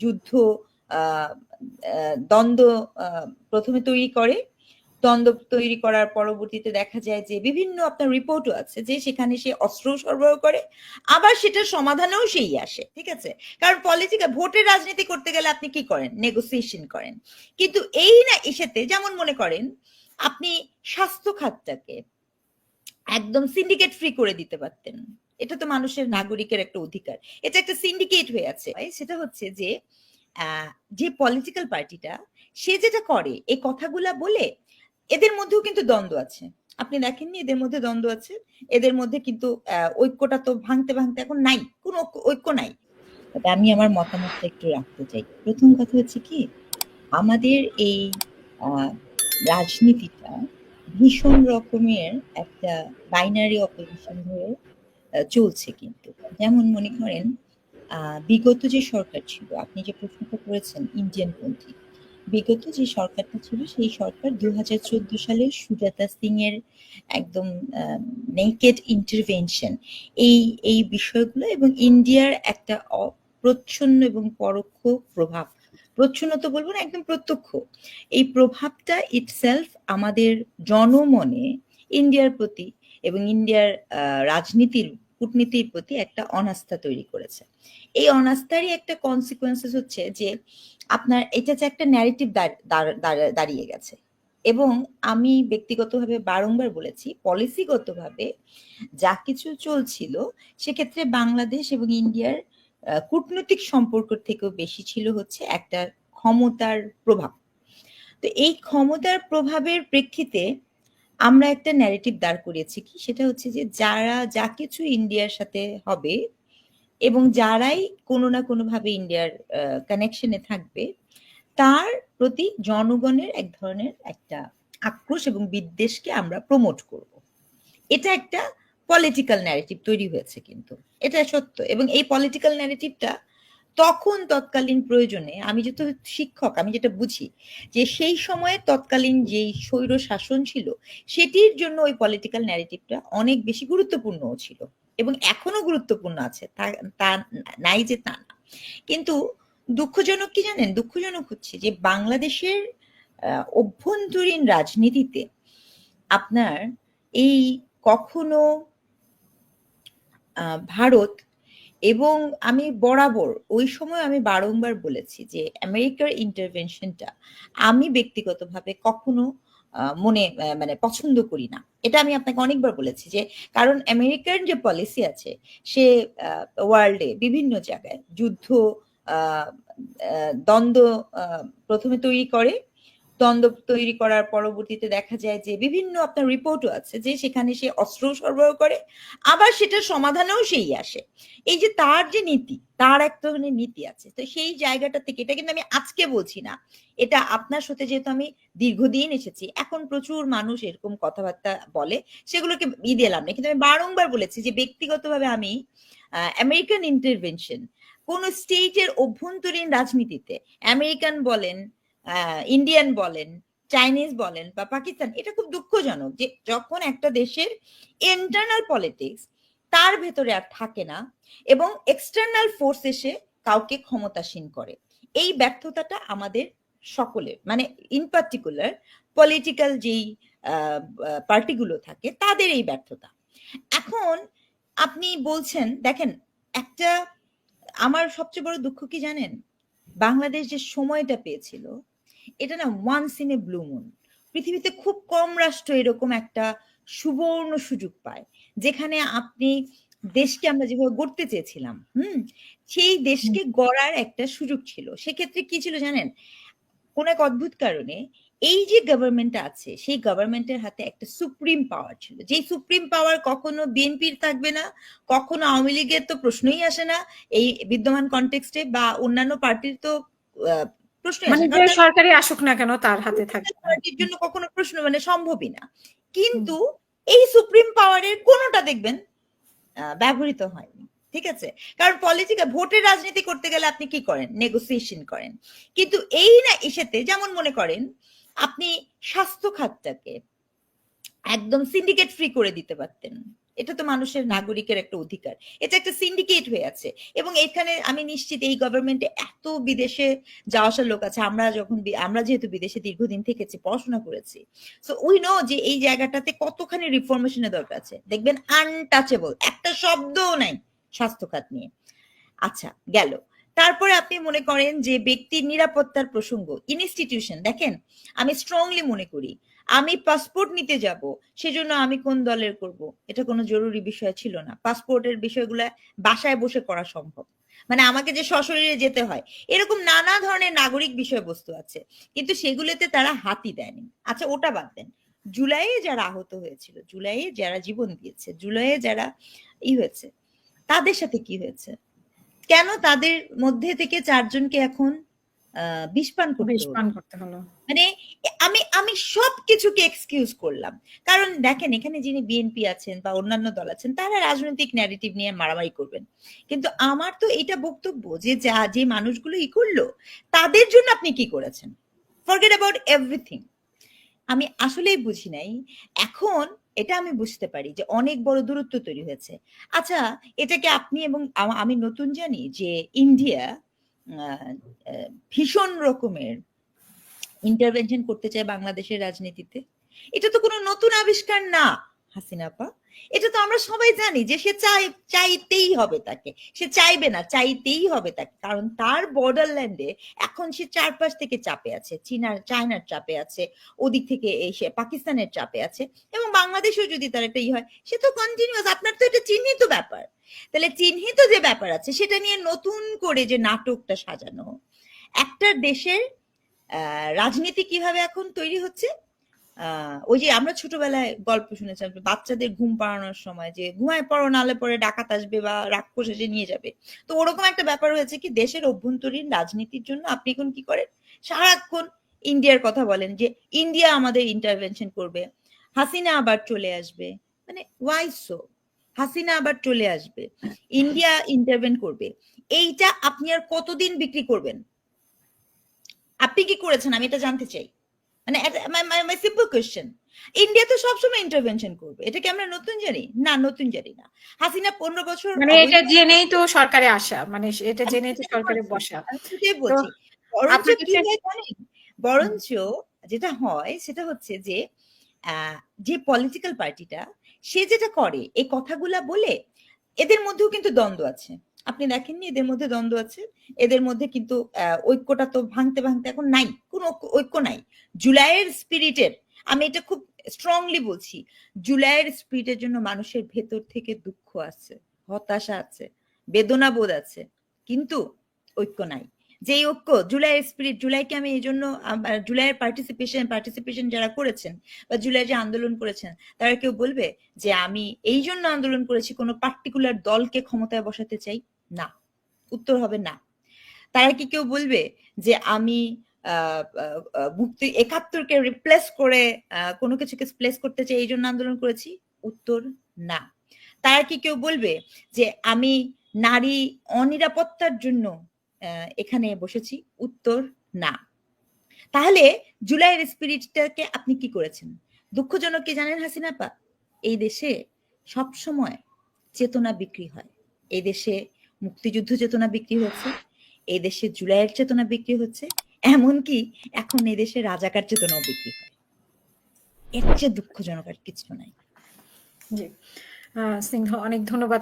যুদ্ধ দ্বন্দ্ব প্রথমে তৈরি করে। দ্বন্দ্ব তৈরি করার পরবর্তীতে দেখা যায় যে বিভিন্ন আপনার রিপোর্টও আছে যে সেখানে সে অস্ত্র সরবরাহ করে, আবার সেটার সমাধানেও সেই আসে। ঠিক আছে, কারণ পলিটিক্যাল ভোটের রাজনীতি করতে গেলে আপনি কি করেন? নেগোসিয়েশন করেন। কিন্তু এই না এসেতে যেমন মনে করেন আপনি স্বাস্থ্য খাতটাকে একদম সিন্ডিকেট ফ্রি করে দিতে পারতেন। এটা তো মানুষের নাগরিকের একটা অধিকার। এটা একটা সিন্ডিকেট হয়ে আছে। সেটা হচ্ছে যে যে পলিটিক্যাল পার্টিটা সে যেটা করে এই কথাগুলা বলে এদের মধ্যেও কিন্তু দ্বন্দ্ব আছে। আপনি দেখেননি এদের মধ্যে দ্বন্দ্ব আছে? এদের মধ্যে কিন্তু ঐক্যটা তো ভাঙতে ভাঙতে এখন নাই, কোনো ঐক্য নাই। তবে আমি আমার মতামতটা একটু রাখতে চাই। প্রথম কথা হচ্ছে কি, আমাদের এই রাজনীতিটা ভীষণ রকমের একটা বাইনারি অপোজিশন ধরে চলছে কিন্তু। যেমন মনে করেন বিগত যে সরকার ছিল, আপনি যে প্রশ্নটা করেছেন ইন্ডিয়ান পন্থী, বিগত যে সরকারটা ছিল সেই সরকার 2014 সালে সুজাতা সিং এর একদম নেকেড ইন্টারভেনশন এই বিষয়গুলো এবং ইন্ডিয়ার একটা প্রচ্ছন্ন এবং পরোক্ষ প্রভাব, প্রচ্ছন্ন তো বলবো না, একদম প্রত্যক্ষ, এই প্রভাবটা ইটসেলফ আমাদের জনমনে ইন্ডিয়ার প্রতি এবং ইন্ডিয়ার রাজনীতির কূটনীতির প্রতি একটা অনাস্থা তৈরি করেছে। এই অনাস্থারই একটা কনসিকুয়েন্সেস হচ্ছে যে আপনার এটা যে একটা ন্যারেটিভ দাঁড়িয়ে গেছে। এবং আমি ব্যক্তিগতভাবে বারংবার বলেছি, পলিসিগতভাবে যা কিছু চলছিল সেক্ষেত্রে বাংলাদেশ এবং ইন্ডিয়ার কূটনৈতিক সম্পর্ক থেকেও বেশি ছিল হচ্ছে একটা ক্ষমতার প্রভাব। তো এই ক্ষমতার প্রভাবের প্রেক্ষিতে আমরা একটা ন্যারেটিভ দাঁড় করিয়েছি কি, সেটা হচ্ছে যে যারা যা কিছু ইন্ডিয়ার সাথে হবে এবং যারাই কোনো না কোনোভাবে ইন্ডিয়ার কানেকশনে থাকবে তার প্রতি জনগণের এক ধরনের একটা আক্রোশ এবং বিদ্বেষকে আমরা প্রমোট করব। এটা একটা পলিটিক্যাল ন্যারেটিভ তৈরি হয়েছে কিন্তু, এটা সত্য। এবং এই পলিটিক্যাল ন্যারেটিভটা তখন তৎকালীন প্রয়োজনে, আমি যেহেতু শিক্ষক আমি যেটা বুঝি যে সেই সময়ে তৎকালীন যেই স্বৈর শাসন ছিল সেটির জন্য ওই পলিটিক্যাল ন্যারেটিভটা অনেক বেশি গুরুত্বপূর্ণ ছিল এবং এখনো গুরুত্বপূর্ণ আছে, তা নাই যে তা না। কিন্তু দুঃখজনক কি জানেন, দুঃখজনক হচ্ছে যে বাংলাদেশের অভ্যন্তরীণ রাজনীতিতে আপনার এই কখনো ভারত এবং আমি বরাবর ওই সময় আমি বারংবার বলেছি যে আমেরিকার ইন্টারভেনশনটা আমি ব্যক্তিগতভাবে কখনো মানে পছন্দ করি না। এটা আমি আপনাকে অনেকবার বলেছি যে কারণ আমেরিকার যে পলিসি আছে সে ওয়ার্ল্ডে বিভিন্ন জায়গায় যুদ্ধ দ্বন্দ্ব প্রথমে তৈরি করে। দ্বন্দ্ব তৈরি করার পরবর্তীতে দেখা যায় যে বিভিন্ন আপনার রিপোর্টও আছে যে সেখানে সে অস্ত্র সরবরাহ করে, আবার সেটার সমাধানেও সেই আসে। এই যে তার যে নীতি, তার এক ধরনের নীতি আছে। তো সেই জায়গাটা থেকে, এটা কিন্তু আমি আজকে বলছি না, এটা আপনার সাথে যেহেতু আমি দীর্ঘদিন এসেছি, এখন প্রচুর মানুষ এরকম কথাবার্তা বলে, সেগুলোকে দিলাম না। কিন্তু আমি বারংবার বলেছি যে ব্যক্তিগতভাবে আমি আমেরিকান ইন্টারভেনশন কোন স্টেটের অভ্যন্তরীণ রাজনীতিতে, আমেরিকান বলেন, ইন্ডিয়ান বলেন, চাইনিজ বলেন বা পাকিস্তান, এটা খুব দুঃখজনক যে যখন একটা দেশের ইন্টারনাল পলিটিক্স তার ভেতরে আর থাকে না এবং এক্সটার্নাল ফোর্স এসে কাউকে ক্ষমতাসীন করে। এই ব্যর্থতাটা আমাদের সকলের, মানে ইন পার্টিকুলার পলিটিক্যাল যেই পার্টিগুলো থাকে তাদের এই ব্যর্থতা। এখন আপনি বলছেন, দেখেন একটা, আমার সবচেয়ে বড় দুঃখ কি জানেন, বাংলাদেশ যে সময়টা পেয়েছিল এটা না once in a blue moon. পৃথিবীতে খুব কম রাষ্ট্র এরকম একটা সুবর্ণ সুযোগ পায় যেখানে আপনি দেশকে আমরা যেভাবে গড়তে চেয়েছিলাম, সেই দেশকে গড়ার একটা সুযোগ ছিল। সেক্ষেত্রে কি ছিল জানেন, কোন এক অদ্ভুত কারণে এই যে গভর্নমেন্টটা আছে সেই গভর্নমেন্টের হাতে একটা সুপ্রিম পাওয়ার ছিল, যেই সুপ্রিম পাওয়ার কখনো বিএনপির থাকবে না, কখনো আওয়ামী লীগের তো প্রশ্নই আসে না এই বিদ্যমান কনটেক্সটে, বা অন্যান্য পার্টির তো প্রশ্নই আসে মানে না, যে কারণ সরকারি আসুক না কেন তার হাতে থাকবে পার্টির জন্য কখনো প্রশ্ন মানে সম্ভবই না। কিন্তু এই সুপ্রিম পাওয়ারের কোনোটা দেখবেন ব্যবহৃত হয়নি। ঠিক আছে, কারণ পলিটিক্যাল ভোটের রাজনীতি করতে গেলে আপনি কি করেন? নেগোসিয়েশন করেন। কিন্তু এই না এসেতে যেমন মনে করেন আপনি স্বাস্থ্য খাতটাকে একদম সিন্ডিকেট ফ্রি করে দিতে পারতেন। এটা তো মানুষের নাগরিকের একটা অধিকার। এটা একটা সিন্ডিকেট হয়ে আছে এবং এখানে আমি নিশ্চিত এই গভর্নমেন্টে এত বিদেশে যাওয়া আসার লোক আছে। আমরা যেহেতু বিদেশে দীর্ঘদিন থেকেছি, পড়াশোনা করেছি, সো উই নো যে এই জায়গাটাতে কতখানি রিফরমেশনের দরকার আছে। দেখবেন আনটাচেবল একটা শব্দও নাই স্বাস্থ্য খাত নিয়ে। আচ্ছা, গেল। তারপরে আপনি মনে করেন যে ব্যক্তির নিরাপত্তার প্রসঙ্গ, ইনস্টিটিউশন দেখেন, আমি স্ট্রংলি মনে করি আমি পাসপোর্ট নিতে যাব, সেজন্য আমি কোন দলের করব, এটা কোনো জরুরি বিষয় ছিল না। পাসপোর্টের বিষয়গুলো বাসায় বসে করা সম্ভব, মানে আমাকে যে সশরীরে যেতে হয়, এরকম নানা ধরনের নাগরিক বিষয়বস্তু আছে, কিন্তু সেগুলোতে তারা হাতই দেয়নি। আচ্ছা, ওটা বাদ দেন। জুলাইয়ে যারা আহত হয়েছিল, জুলাইয়ে যারা জীবন দিয়েছে, জুলাইয়ে যারা হয়েছে, তাদের সাথে কি হয়েছে? কেন তাদের মধ্যে থেকে ৪ জনকে এখন বিষ পান করতে হলো? মানে আমি সবকিছুকে এক্সকিউজ করলাম। কারণ দেখেন, এখানে যিনি বিএনপি আছেন বা অন্যান্য দল আছেন, তারা রাজনৈতিক ন্যারেটিভ নিয়ে মারামারি করবেন। কিন্তু আমার তো এটা বক্তব্য যে যে মানুষগুলো করলো, তাদের জন্য আপনি কি করেছেন? Forget about everything. আমি আসলেই বুঝি নাই। এখন এটা আমি বুঝতে পারি যে অনেক বড় দূরত্ব তৈরি হয়েছে। আচ্ছা, এটাকে আপনি এবং আমি নতুন জানি যে ইন্ডিয়া ভীষণ রকমের ইন্টারভেনশন করতে চায় বাংলাদেশের রাজনীতিতে। এটা তো কোনো নতুন আবিষ্কার না হাসিনা আপা। এটা তো আমরা সবাই জানি যে সে চাইতেই হবে তাকে, সে চাইবে না, চাইতেই হবে তাকে। কারণ তার বর্ডারল্যান্ডে এখন সে চারপাশ থেকে চাপে আছে, চায়নার চাপে আছে, ওদিক থেকে এসে পাকিস্তানের চাপে আছে, এবং বাংলাদেশেও যদি তার একটা হয়, সে তো কন্টিনিউয়াস। আপনার তো এটা চিহ্নিত ব্যাপার। তাহলে চিহ্নিত যে ব্যাপার আছে, সেটা নিয়ে নতুন করে যে নাটকটা সাজানো, একটা দেশের রাজনীতি কিভাবে এখন তৈরি হচ্ছে, ওই যে আমরা ছোটবেলায় গল্প শুনেছিলাম বাচ্চাদের ঘুম পাড়ানোর সময় যে ঘুমায় পড়ো, নালে পরে ডাকাত আসবে বা রাক্ষস এসে নিয়ে যাবে। তো ওরকম একটা ব্যাপার হয়েছে কি, দেশের অভ্যন্তরীণ রাজনীতির জন্য আপনি এখন কি করেন, সারাক্ষণ ইন্ডিয়ার কথা বলেন যে ইন্ডিয়া আমাদের ইন্টারভেনশন করবে, হাসিনা আবার চলে আসবে। মানে ওয়াই সো? হাসিনা আবার চলে আসবে, ইন্ডিয়া ইন্টারভেন করবে, এইটা আপনি আর কতদিন বিক্রি করবেন? আপনি কি করেছেন আমি এটা জানতে চাই। মানে সিম্পল কোয়েশ্চেন। ইন্ডিয়া তো সবসময় ইন্টারভেনশন করবে, এটা কি আমরা নতুন জানি? না, নতুন জানি না। হাসিনা 15 বছর মানে এটা জেনেই তো সরকারে আসা, মানে এটা জেনেই তো সরকারে বসা। বলছি, বরঞ্চ কি হয় জানেন, বরঞ্চ যেটা হয় সেটা হচ্ছে যে যে পলিটিক্যাল পার্টিটা সে যেটা করে, এই কথাগুলা বলে এদের মধ্যেও কিন্তু দ্বন্দ্ব আছে। আপনি দেখেননি এদের মধ্যে দ্বন্দ্ব আছে? এদের মধ্যে কিন্তু ঐক্যটা তো ভাঙতে ভাঙতে এখন নাই, কোন ঐক্য নাই। জুলাইয়ের স্পিরিটের, আমি এটা খুব স্ট্রংলি বলছি, জুলাইয়ের স্পিরিটের জন্য মানুষের ভেতর থেকে দুঃখ আছে, হতাশা আছে, বেদনা বোধ আছে, কিন্তু ঐক্য নাই। যেই ঐক্য জুলাইয়ের স্পিরিট, জুলাইকে আমি এই জন্য জুলাইয়ের পার্টিসিপেশন যারা করেছেন বা জুলাই যে আন্দোলন করেছেন, তারা কেউ বলবে যে আমি এই জন্য আন্দোলন করেছি কোনো পার্টিকুলার দলকে ক্ষমতায় বসাতে চাই? না, উত্তর হবে না। তারা কি কেউ বলবে যে আমি মুক্তি ৭১-কে রিপ্লেস করে কোনো কিছুকে প্লেস করতে চাই, এই জন্য আন্দোলন করেছি? উত্তর না। তারা কি কেউ বলবে যে আমি নারী অনিরাপত্তার জন্য এখানে বসেছি? উত্তর না। তাহলে জুলাইয়ের স্পিরিটটাকে আপনি কি করেছেন? দুঃখজনক কি জানেন হাসিনা আপা, এই দেশে সব সময় চেতনা বিক্রি হয়। এই দেশে মুক্তিযুদ্ধ চেতনা বিক্রি হচ্ছে, এই দেশে জুলাইয়ের চেতনা বিক্রি হচ্ছে, এমনকি এখন এই দেশে রাজাকার চেতনাও বিক্রি হয়। এর চেয়ে দুঃখজনক আর কিছু নাই। জি, স্নিগ্ধ, অনেক ধন্যবাদ।